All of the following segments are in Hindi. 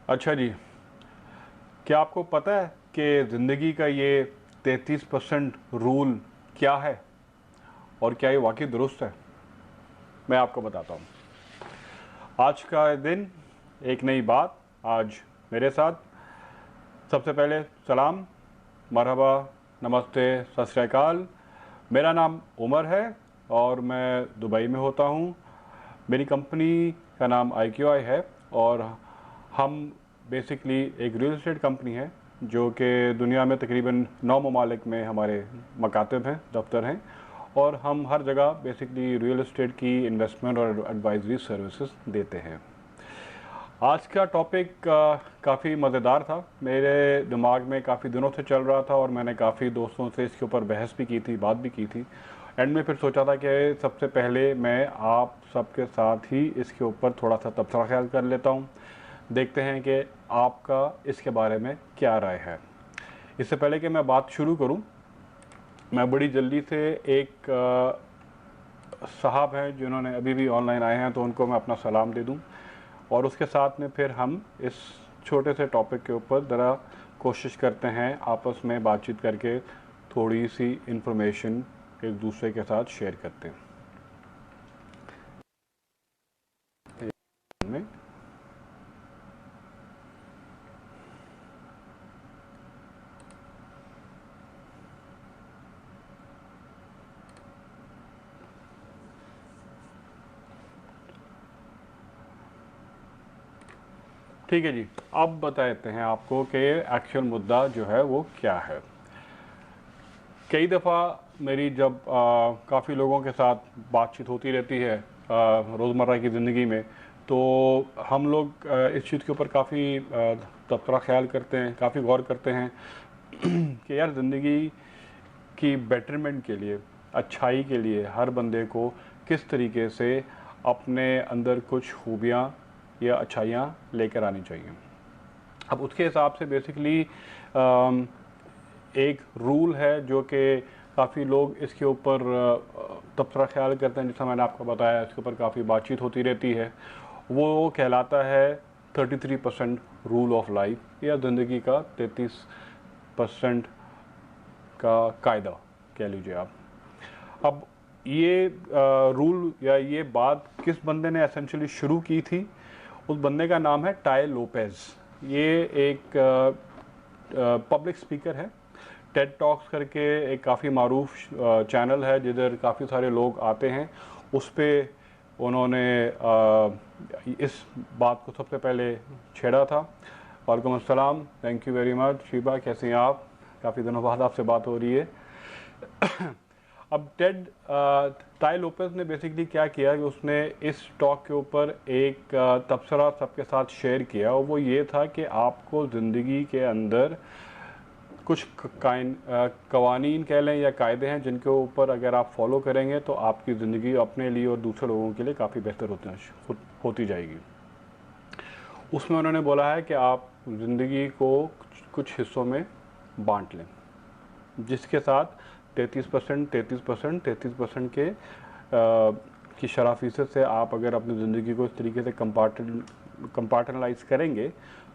अच्छा जी, क्या आपको पता है कि ज़िंदगी का ये 33% रूल क्या है और क्या ये वाकई दुरुस्त है? मैं आपको बताता हूँ। आज का दिन एक नई बात आज मेरे साथ। सबसे पहले सलाम, मरहबा, नमस्ते, सत श्री अकाल। मेरा नाम उमर है और मैं दुबई में होता हूँ। मेरी कंपनी का नाम IQI है और हम बेसिकली एक रियल एस्टेट कंपनी है जो कि दुनिया में तकरीबन 9 ममालिक में हमारे मकातब हैं, दफ्तर हैं, और हम हर जगह बेसिकली रियल एस्टेट की इन्वेस्टमेंट और एडवाइजरी सर्विसेज देते हैं। आज का टॉपिक काफ़ी मज़ेदार था, मेरे दिमाग में काफ़ी दिनों से चल रहा था और मैंने काफ़ी दोस्तों से इसके ऊपर बहस भी की थी, बात भी की थी। एंड में फिर सोचा था कि सबसे पहले मैं आप सबके साथ ही इसके ऊपर थोड़ा सा तबसरा ख्याल कर लेता हूँ, देखते हैं कि आपका इसके बारे में क्या राय है। इससे पहले कि मैं बात शुरू करूँ, मैं बड़ी जल्दी से एक साहब हैं जिन्होंने अभी भी ऑनलाइन आए हैं, तो उनको मैं अपना सलाम दे दूं और उसके साथ में फिर हम इस छोटे से टॉपिक के ऊपर ज़रा कोशिश करते हैं आपस में बातचीत करके थोड़ी सी इन्फॉर्मेशन एक दूसरे के साथ शेयर करते हैं। ठीक है जी, अब बताते हैं आपको कि एक्चुअल मुद्दा जो है वो क्या है। कई दफ़ा मेरी जब काफ़ी लोगों के साथ बातचीत होती रहती है रोज़मर्रा की ज़िंदगी में, तो हम लोग इस चीज़ के ऊपर काफ़ी तबसरा ख्याल करते हैं, काफ़ी गौर करते हैं कि यार ज़िंदगी की बेटरमेंट के लिए, अच्छाई के लिए हर बंदे को किस तरीके से अपने अंदर कुछ खूबियाँ या अच्छाइयाँ लेकर आनी चाहिए। अब उसके हिसाब से बेसिकली एक रूल है जो कि काफ़ी लोग इसके ऊपर तबसरा ख्याल करते हैं, जैसा मैंने आपको बताया, इसके ऊपर काफ़ी बातचीत होती रहती है। वो कहलाता है 33% रूल ऑफ लाइफ या ज़िंदगी का 33% का कायदा कह लीजिए आप। अब ये रूल या ये बात किस बंदे ने एसेंशियली शुरू की थी, उस बंदे का नाम है टाय लोपेज। ये एक पब्लिक स्पीकर है। टेड टॉक्स करके एक काफ़ी मारूफ चैनल है जिधर काफ़ी सारे लोग आते हैं। उस पर उन्होंने इस बात को सबसे पहले छेड़ा था। वालेकुम अस्सलाम, thank you very much Sheeba, कैसे हैं आप? काफ़ी दिनों बाद आपसे बात हो रही है। अब टाय लोपेज ने बेसिकली क्या किया कि उसने इस टॉक के ऊपर एक तबसरा सबके साथ शेयर किया, और वो ये था कि आपको ज़िंदगी के अंदर कुछ कवानीन कह लें या कायदे हैं जिनके ऊपर अगर आप फॉलो करेंगे तो आपकी ज़िंदगी अपने लिए और दूसरे लोगों के लिए काफ़ी बेहतर होती जाएगी। उसमें उन्होंने बोला है कि आप ज़िंदगी को कुछ हिस्सों में बांट लें, जिसके साथ 33% के की शरह फ़ीसद से आप अगर अपनी ज़िंदगी को इस तरीके से कंपार्टनलाइज करेंगे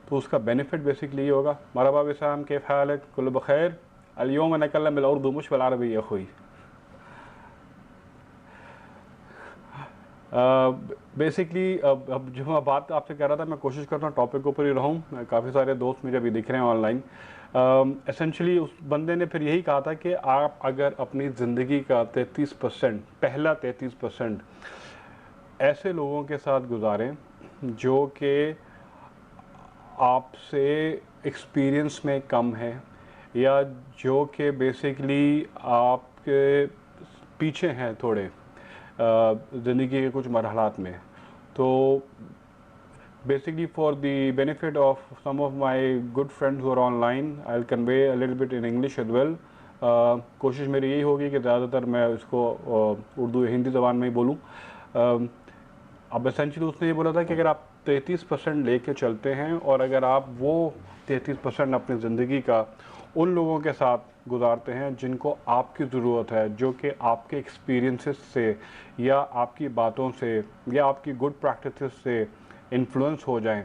तो उसका बेनिफिट बेसिकली ये होगा। मरहबा विसाम, कैफ हालक, कुल बखैर, अल-यौम नकल्लम बिल उर्दू मुश वल अरबी या अखुई। बेसिकली अब जो मैं बात आपसे कह रहा था, मैं कोशिश करता हूँ टॉपिक के ऊपर ही रहूँ। काफ़ी सारे दोस्त मुझे अभी दिख रहे हैं ऑनलाइन। एसेंशली उस बंदे ने फिर यही कहा था कि आप अगर अपनी ज़िंदगी का 33%, पहला 33% ऐसे लोगों के साथ गुजारें जो कि आपसे एक्सपीरियंस में कम है या जो कि बेसिकली आपके पीछे हैं थोड़े ज़िंदगी के कुछ मरहलात में, तो basically for the benefit of some of my good friends who are online, I'll convey a little bit in English as well. कोशिश मेरी यही होगी कि ज़्यादातर मैं इसको उर्दू हिंदी ज़बान में ही बोलूँ। अब एसेंशली उसने ये बोला था कि अगर आप 33% लेके चलते हैं और अगर आप वो 33% अपनी ज़िंदगी का उन लोगों के साथ गुजारते हैं जिनको आपकी ज़रूरत है, जो कि आपके एक्सपीरियंसेस से या आपकी बातों से या आपकी गुड प्रैक्टिसेस से इन्फ्लुएंस हो जाएं,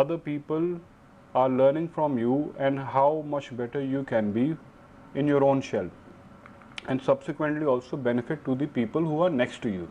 other people are learning from you and how much better you can be in your own shell and subsequently also benefit to the people who are next to you.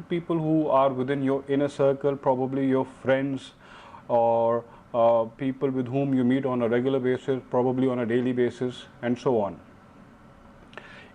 the people who are within your inner circle, probably your friends or people with whom you meet on a regular basis, probably on a daily basis and so on.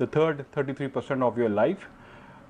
the third 33% of your life.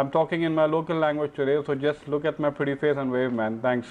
I'm talking in my local language today, so just look at my pretty face and wave, man. Thanks.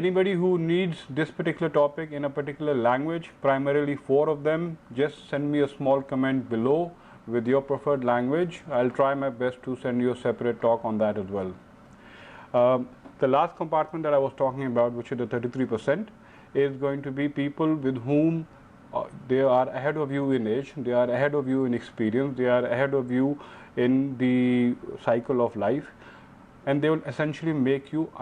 anybody who needs this particular topic in a particular language, primarily 4 of them, just send me a small comment below with your preferred language. I'll try my best to send you a separate talk on that as well. The last compartment that I was talking about, which is the 33%, is going to be people with whom they are ahead of you in age, they are ahead of you in experience, they are ahead of you in the cycle of life. And they will essentially make you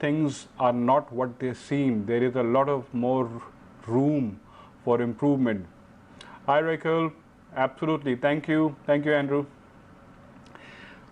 things are not what they seem. There is a lot of more room for improvement. Hi Raquel. Absolutely. Thank you Andrew.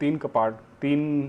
3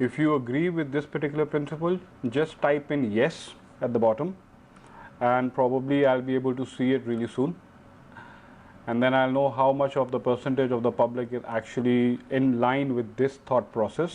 if you agree with this particular principle, just type in yes at the bottom and probably I'll be able to see it really soon. And then I'll know how much of the percentage of the public is actually in line with this thought process.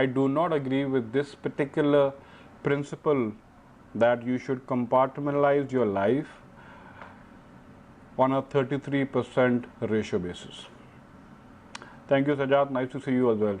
I do not agree with this particular principle that you should compartmentalize your life on a 33% ratio basis. Thank you Sajad, nice to see you as well.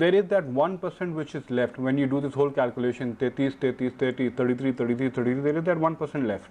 there is that 1% which is left when you do this whole calculation 33, 30, 33, 33, 33, there is that 1% left.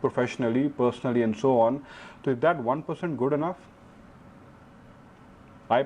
professionally, personally and so on, so is that 1% good enough? I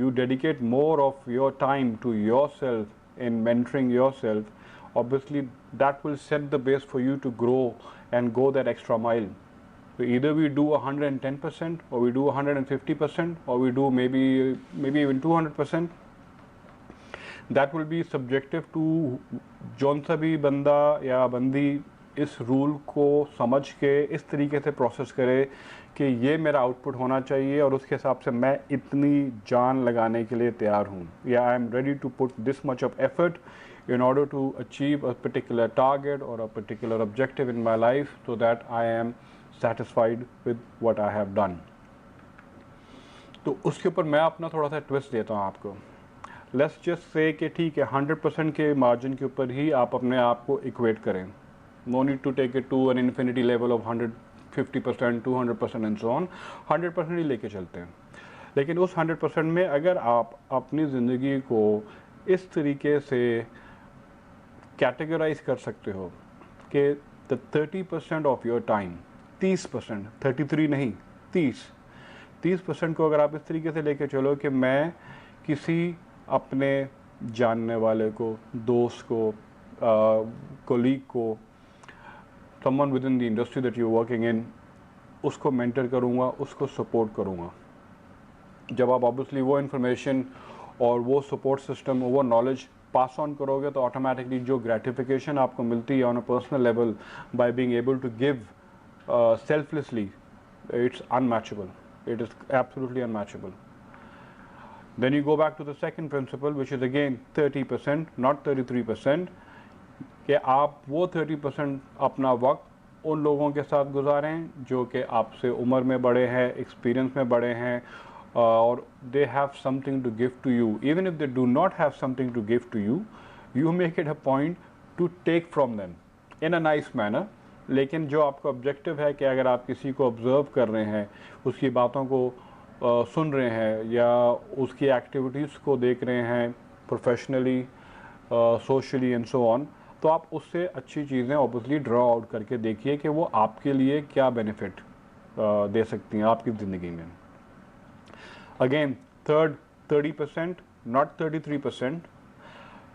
you dedicate more of your time to yourself in mentoring yourself, obviously that will set the base for you to grow and go that extra mile. So either we do 110% or we do 150% or we do maybe even 200%. That will be subjective to जौन सा भी बंदा या बंदी इस रूल को समझ के इस तरीके से प्रोसेस करे कि ये मेरा आउटपुट होना चाहिए और उसके हिसाब से मैं इतनी जान लगाने के लिए तैयार हूँ, या I am ready to put this much of effort in order to achieve a particular target or a particular objective in my life so that I am satisfied with what I have done. तो उसके ऊपर मैं अपना थोड़ा सा ट्विस्ट देता हूँ आपको. Let's just say कि ठीक है 100% के मार्जिन के ऊपर ही आप अपने आप को इक्वेट करें. No need to take it to an infinity level of 150%, 200% and so on. 100% ही लेके चलते हैं. लेकिन उस 100% में अगर आप अपनी ज़िंदगी को इस तरीके से कैटेगराइज कर सकते हो कि द 30% ऑफ योर टाइम, 30%, 33 नहीं, 30% को अगर आप इस तरीके से लेके चलो कि मैं किसी अपने जानने वाले को, दोस्त को, कोलीग को, someone with in the industry that you working in, उसको मेंटर करूँगा, उसको सपोर्ट करूँगा. जब आप ऑब्वियसली वो इन्फॉर्मेशन और वो सपोर्ट सिस्टम, वो नॉलेज पास ऑन करोगे तो ऑटोमेटिकली जो ग्रेटिफिकेशन आपको मिलती है on a personal level by being able to give selflessly, it's unmatchable. It is absolutely unmatchable. Then you go back to the second principle, which is again 30%, not 33%, कि आप वो 30% अपना वक्त उन लोगों के साथ गुजारें जो कि आपसे उम्र में बड़े हैं, एक्सपीरियंस में बड़े हैं, और they have something to give to you. Even if they do not have something to give to you, you make it a point to take from them in a nice manner. लेकिन जो आपका ऑब्जेक्टिव है कि अगर आप किसी को ऑब्जर्व कर रहे हैं, उसकी बातों को सुन रहे हैं या उसकी एक्टिविटीज़ को देख रहे हैं professionally, socially and so on, तो आप उससे अच्छी चीज़ें ऑब्वियसली ड्रॉ आउट करके देखिए कि वो आपके लिए क्या बेनिफिट दे सकती हैं आपकी ज़िंदगी में. Again third 30%, not 33%.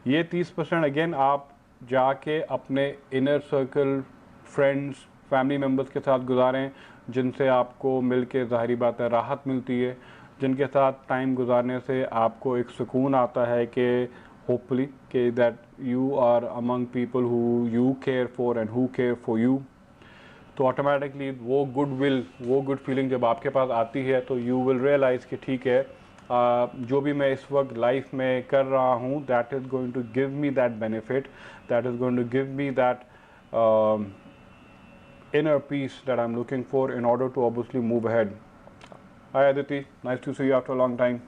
ये 30% अगेन आप जाके अपने inner circle, friends, family members के साथ गुजारें जिनसे आपको मिल के ज़ाहिरी बात है राहत मिलती है, जिनके साथ टाइम गुजारने से आपको एक सुकून आता है कि होपफुली कि that you are among people who you care for and who care for you. तो ऑटोमेटिकली वो गुड विल, वो गुड फीलिंग जब आपके पास आती है तो यू विल रियलाइज़ कि ठीक है, जो भी मैं इस वक्त लाइफ में कर रहा हूँ, that is going to give me that benefit, that is going to give me that inner peace that I'm looking for in order to obviously move ahead. Hi Aditi, nice to see you after a long time.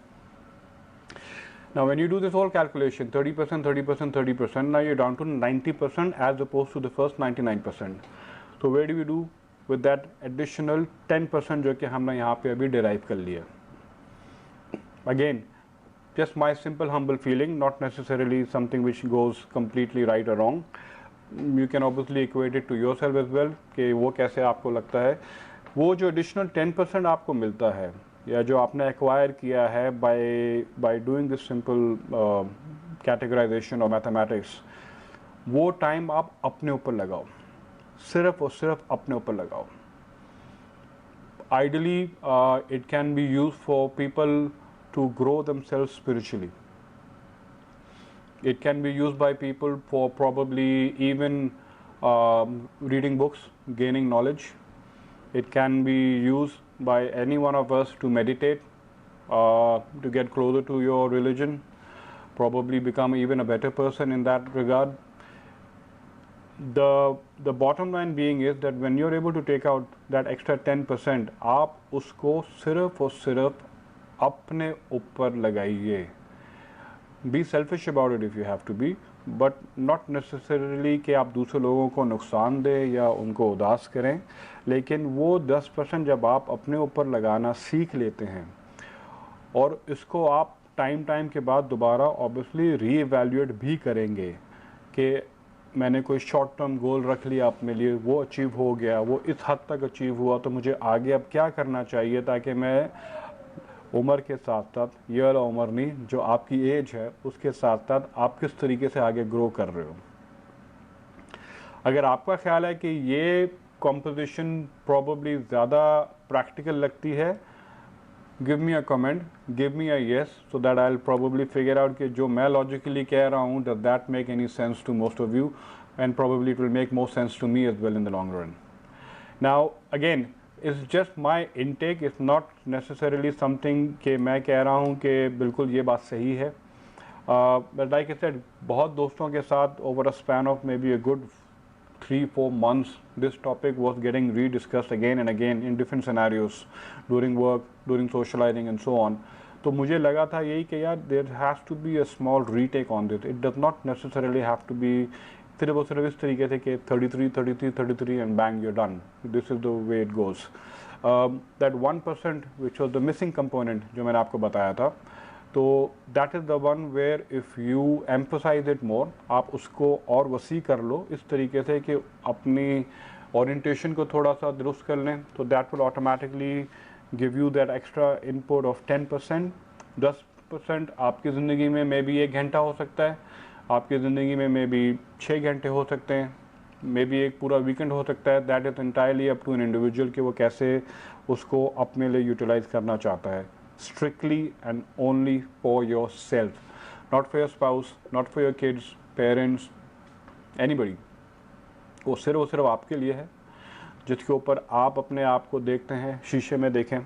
Now when you do this whole calculation, 30%, 30%, 30%, now you're down to 90% as opposed to the first 99%. So where do we do with that additional 10% जो कि हमने यहाँ पे अभी derive कर लिया? Again, just my simple humble feeling, not necessarily something which goes completely right or wrong. You can obviously equate it to yourself as well कि वो कैसे आपको लगता है. वो जो additional 10% आपको मिलता है या जो आपने एक्वायर किया है by doing this simple categorization or mathematics, वो टाइम आप अपने ऊपर लगाओ, सिर्फ और सिर्फ अपने ऊपर लगाओ. Ideally, it can be used for people to grow themselves spiritually. It can be used by people for probably even reading books, gaining knowledge. It can be used by any one of us to meditate, to get closer to your religion, probably become even a better person in that regard. The bottom line being is that when you're able to take out that extra 10%, आप उसको सिर्फ और सिर्फ अपने ऊपर लगाइए. Be selfish about it if you have to be, but not necessarily कि आप दूसरे लोगों को नुकसान दें या उनको उदास करें. लेकिन वो 10% जब आप अपने ऊपर लगाना सीख लेते हैं और इसको आप टाइम के बाद दोबारा ऑब्वियसली रीइवैल्यूएट भी करेंगे कि मैंने कोई शॉर्ट टर्म गोल रख लिया अपने लिए, वो अचीव हो गया, वो इस हद तक अचीव हुआ, तो मुझे आगे अब क्या करना चाहिए ताकि मैं उम्र के साथ साथ, ये वाला उम्र नहीं, जो आपकी एज है उसके साथ साथ आप किस तरीके से आगे ग्रो कर रहे हो. अगर आपका ख्याल है कि ये composition probably ज़्यादा practical लगती है, give me a comment, give me a yes, so that I'll probably figure out कि जो मैं logically कह रहा हूँ, does that make any sense to most of you, and probably it will make more sense to me as well in the long run. Now again, it's just my intake, it's not necessarily something कि मैं कह रहा हूँ कि बिल्कुल ये बात सही है, but like I said, बहुत दोस्तों के साथ over a span of maybe a good 3-4 months, this topic was getting rediscussed again and again in different scenarios, during work, during socializing and so on. तो मुझे लगा था यही कि यार there has to be a small retake on this. It does not necessarily have to be सिर्फ और सिर्फ इस तरीके से कि 33 and bang, you're done. This is the way it goes. That 1% which was the missing component जो मैंने आपको बताया था, तो that is the one where if you emphasize it more, आप उसको और वसी कर लो इस तरीके से कि अपनी orientation को थोड़ा सा दुरुस्त कर लें, तो that will automatically give you that extra input of 10%. 10% आपकी ज़िंदगी में मे बी 1 घंटा हो सकता है, आपकी ज़िंदगी में मे बी 6 घंटे हो सकते हैं, मे बी एक पूरा वीकेंड हो सकता है. That is entirely up to an individual कि वो कैसे उसको अपने लिए यूटिलाइज करना चाहता है. Strictly and only for yourself, not for your spouse, not for your kids, parents, anybody. वो सिर्फ आपके लिए है, जिसके ऊपर आप अपने आप को देखते हैं, शीशे में देखें,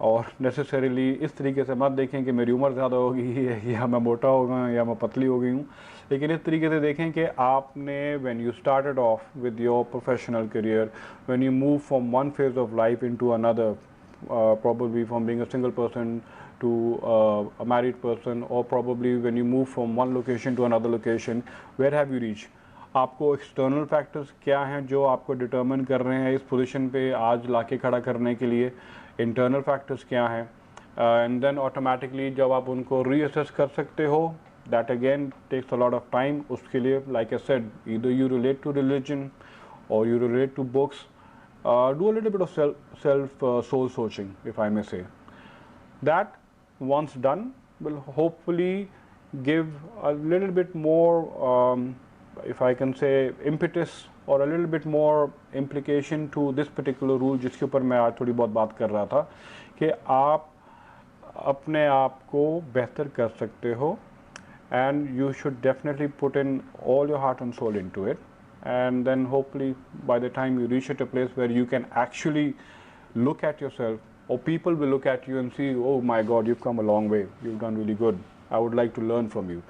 और नेसेसरीली इस तरीके से मत देखें कि मेरी उम्र ज़्यादा हो गई है, या मैं मोटा हो गया या मैं पतली हो गई हूँ, लेकिन इस तरीके से देखें कि आपने when you started off with your professional career, when you move from one phase of life into another, probably from being a single person to a married person, or probably when you move from one location to another location, where have you reached? आपको एक्सटर्नल फैक्टर्स क्या हैं जो आपको डिटर्मिन कर रहे हैं इस पोजीशन पे आज लाके खड़ा करने के लिए, इंटरनल फैक्टर्स क्या हैं, एंड देन ऑटोमेटिकली जब आप उनको रीअसेस कर सकते हो, that again takes a lot of time. उसके लिए like I said, either you relate to religion और you relate to books, do a little bit of self soul searching, if I may say. That once done will hopefully give a little bit more, if I can say, impetus or a little bit more implication to this particular rule जिसके ऊपर मैं आज थोड़ी बहुत बात कर रहा था कि आप अपने आप को बेहतर कर सकते हो, and you should definitely put in all your heart and soul into it. And then hopefully by the time you reach at a place where you can actually look at yourself, or people will look at you and see, oh my God, you've come a long way, you've done really good, I would like to learn from you.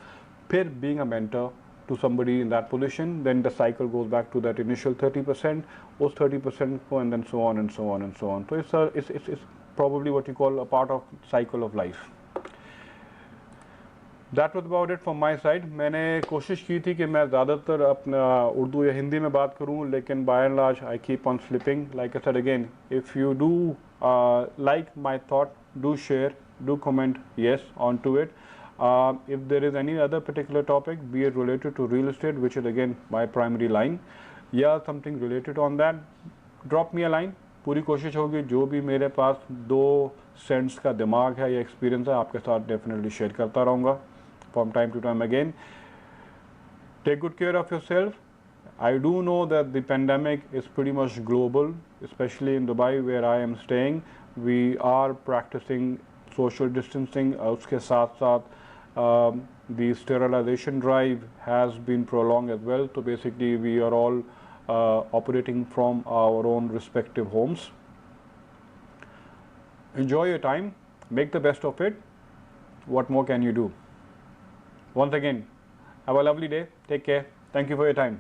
Then being a mentor to somebody in that position, then the cycle goes back to that initial 30%, those 30% go, and then so on and so on and so on. So it's probably what you call a part of cycle of life. That was about it from my side. मैंने कोशिश की थी कि मैं ज़्यादातर अपना उर्दू या हिंदी में बात करूं, लेकिन by and large I keep on slipping. Like I said again, if you do like my thought, do share, do comment yes onto it. If there is any other particular topic, be it related to real estate, which is again my primary line, या something related on that, drop me a line. पूरी कोशिश होगी जो भी मेरे पास 2 सेंट्स का दिमाग है या एक्सपीरियंस है आपके साथ डेफिनेटली शेयर करता रहूँगा from time to time again. Take good care of yourself. I do know that the pandemic is pretty much global, especially in Dubai where I am staying. We are practicing social distancing. Uske saath saath the sterilization drive has been prolonged as well. So basically we are all operating from our own respective homes. Enjoy your time. Make the best of it. What more can you do? Once again, have a lovely day. Take care. Thank you for your time.